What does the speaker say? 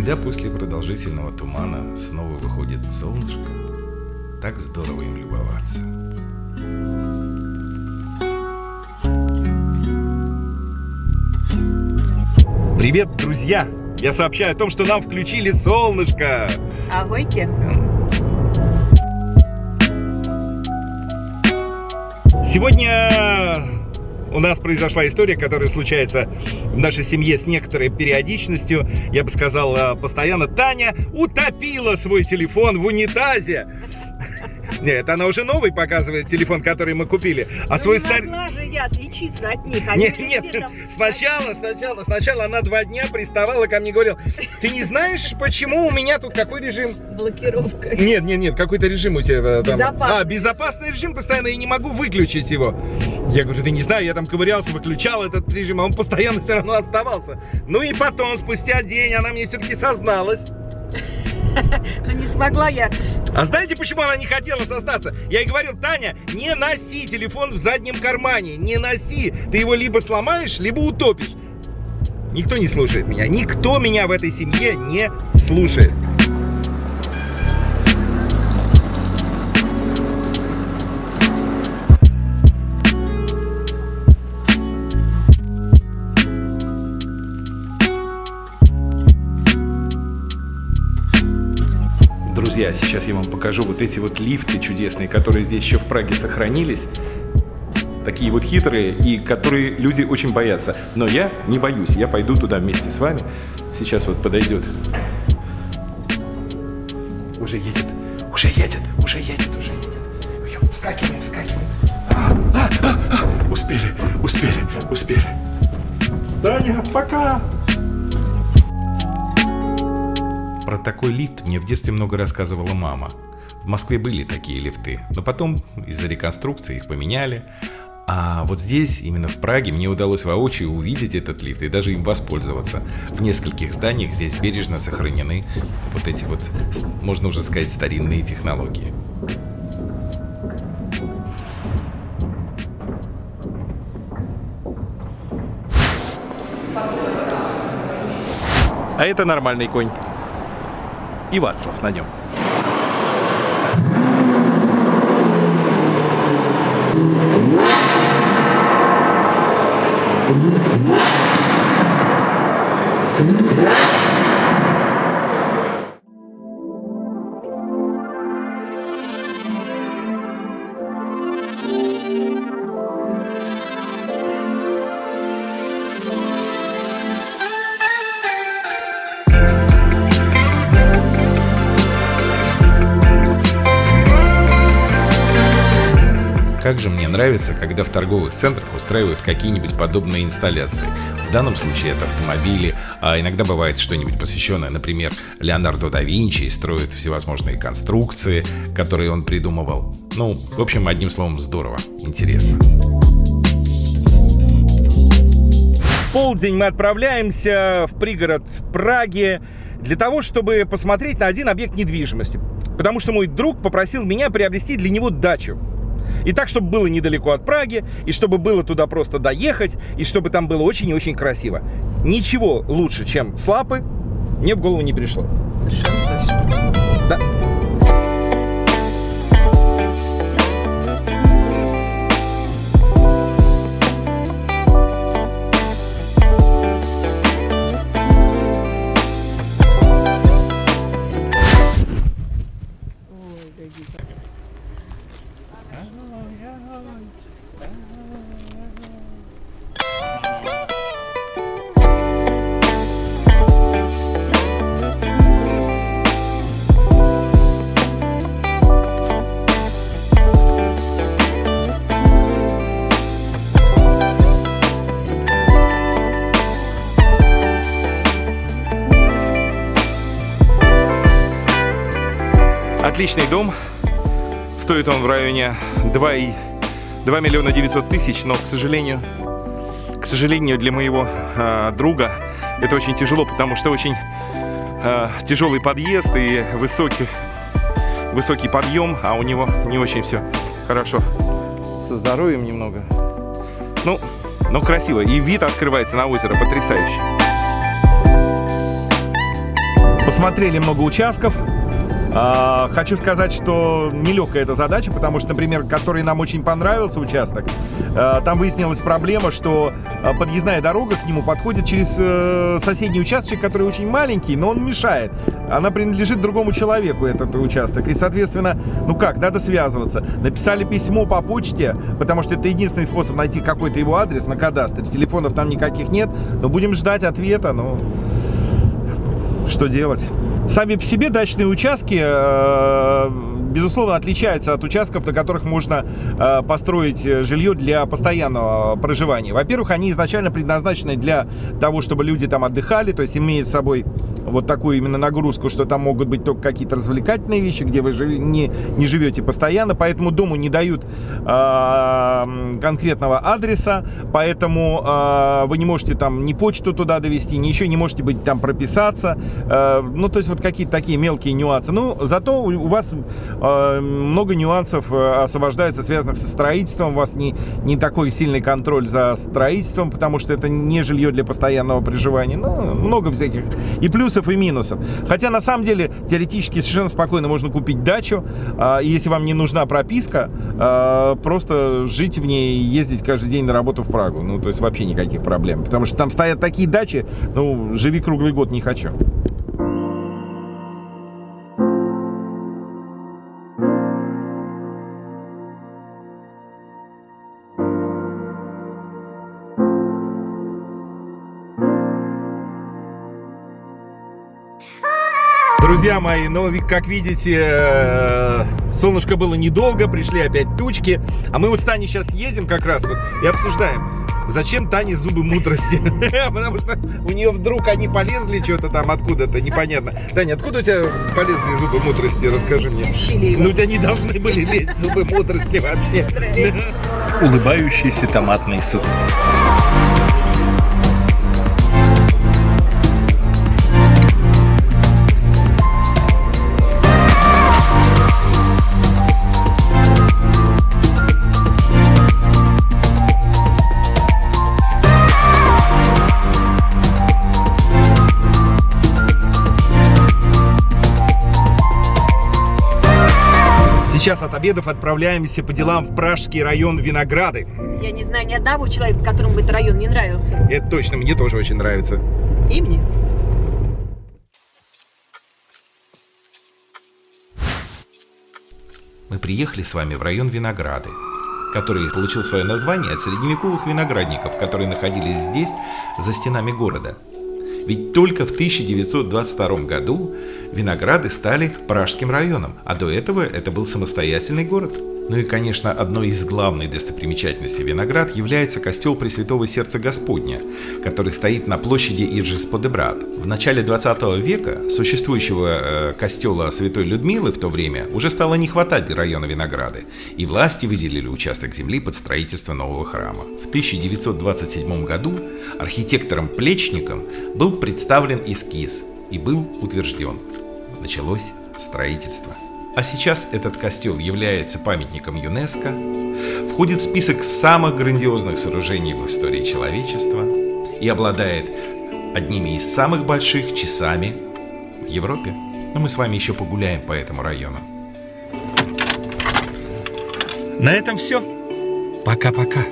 Когда после продолжительного тумана снова выходит солнышко, так здорово им любоваться. Привет, друзья! Я сообщаю о том, что нам включили солнышко. Агойки. Сегодня у нас произошла история, которая случается в нашей семье с некоторой периодичностью. Я бы сказал, постоянно. Таня утопила свой телефон в унитазе. Нет, она уже новый показывает телефон, который мы купили. А свой старый... Не могла же я отличиться от них. Нет, сначала она 2 дня приставала ко мне и говорила: ты не знаешь, почему у меня тут какой режим? Блокировка. Нет, какой-то режим у тебя там. Безопасный. Безопасный режим постоянно, я не могу выключить его. Я говорю, ты не знаю, я там ковырялся, выключал этот режим, а он постоянно все равно оставался. Ну и потом, спустя день, она мне все-таки созналась. Не смогла я. А знаете, почему она не хотела сознаться? Я ей говорил: Таня, не носи телефон в заднем кармане, не носи. Ты его либо сломаешь, либо утопишь. Никто не слушает меня. Никто меня в этой семье не слушает. Друзья, сейчас я вам покажу вот эти вот лифты чудесные, которые здесь еще в Праге сохранились. Такие вот хитрые, и которые люди очень боятся. Но я не боюсь, я пойду туда вместе с вами. Сейчас вот подойдет. Уже едет. Вскакиваем. Успели. Таня, пока! Про такой лифт мне в детстве много рассказывала мама. В Москве были такие лифты, но потом из-за реконструкции их поменяли. А вот здесь, именно в Праге, мне удалось воочию увидеть этот лифт и даже им воспользоваться. В нескольких зданиях здесь бережно сохранены вот эти вот, можно уже сказать, старинные технологии. А это нормальный конь. И Вацлав на нем. Как же мне нравится, когда в торговых центрах устраивают какие-нибудь подобные инсталляции. В данном случае это автомобили, а иногда бывает что-нибудь посвященное, например, Леонардо да Винчи, и строят всевозможные конструкции, которые он придумывал. Ну, в общем, одним словом, здорово, интересно. В полдень мы отправляемся в пригород Праги для того, чтобы посмотреть на один объект недвижимости. Потому что мой друг попросил меня приобрести для него дачу. И так, чтобы было недалеко от Праги, и чтобы было туда просто доехать, и чтобы там было очень и очень красиво. Ничего лучше, чем Слапы, мне в голову не пришло. Совершенно точно. Да. Отличный дом. Стоит он в районе 2 миллиона 900 тысяч, но, к сожалению, для моего друга это очень тяжело, потому что очень тяжелый подъезд и высокий подъем, а у него не очень все хорошо со здоровьем немного. Ну, красиво. И вид открывается на озеро потрясающий. посмотрели много участков. Хочу сказать, что нелегкая эта задача, потому что, например, который нам очень понравился участок, там выяснилась проблема, что подъездная дорога к нему подходит через соседний участок, который очень маленький, но он мешает. Она принадлежит другому человеку, этот участок. И, соответственно, ну как, надо связываться. Написали письмо по почте, потому что это единственный способ найти какой-то его адрес на кадастре. Телефонов там никаких нет, но будем ждать ответа, но что делать? Сами по себе дачные участки, безусловно, отличаются от участков, на которых можно построить жилье для постоянного проживания. Во-первых, они изначально предназначены для того, чтобы люди там отдыхали, то есть имеют с собой вот такую именно нагрузку, что там могут быть только какие-то развлекательные вещи, где вы не живете постоянно, поэтому дому не дают конкретного адреса, поэтому вы не можете там ни почту туда довести, ничего, не можете быть там прописаться, ну, то есть вот какие-то такие мелкие нюансы. Ну, зато у вас много нюансов освобождается, связанных со строительством, у вас не такой сильный контроль за строительством, потому что это не жилье для постоянного проживания, ну, много всяких и плюсов, и минусов. Хотя, на самом деле, теоретически совершенно спокойно можно купить дачу, и если вам не нужна прописка, просто жить в ней и ездить каждый день на работу в Прагу. Ну, то есть вообще никаких проблем. Потому что там стоят такие дачи, ну, живи круглый год не хочу. Друзья мои, ну, как видите, солнышко было недолго, пришли опять тучки. А мы вот с Таней сейчас едем как раз вот и обсуждаем, зачем Тане зубы мудрости. Потому что у нее вдруг они полезли что-то там откуда-то, непонятно. Таня, откуда у тебя полезли зубы мудрости, расскажи мне. Ну, у тебя не должны были лезть зубы мудрости вообще. Улыбающийся томатный суп. Сейчас от обедов отправляемся по делам в пражский район Винограды. Я не знаю ни одного человека, которому бы этот район не нравился. Это точно, мне тоже очень нравится. И мне. Мы приехали с вами в район Винограды, который получил свое название от средневековых виноградников, которые находились здесь, за стенами города. Ведь только в 1922 году Винограды стали Пражским районом, а до этого это был самостоятельный город. Ну и, конечно, одной из главных достопримечательностей Виноград является костел Пресвятого Сердца Господня, который стоит на площади Иржес-Подебрат. В начале 20 века существующего костела Святой Людмилы в то время уже стало не хватать для района Винограды, и власти выделили участок земли под строительство нового храма. В 1927 году архитектором Плечником был представлен эскиз и был утвержден. Началось строительство. А сейчас этот костел является памятником ЮНЕСКО, входит в список самых грандиозных сооружений в истории человечества и обладает одними из самых больших часами в Европе. Но мы с вами еще погуляем по этому району. На этом все. Пока-пока.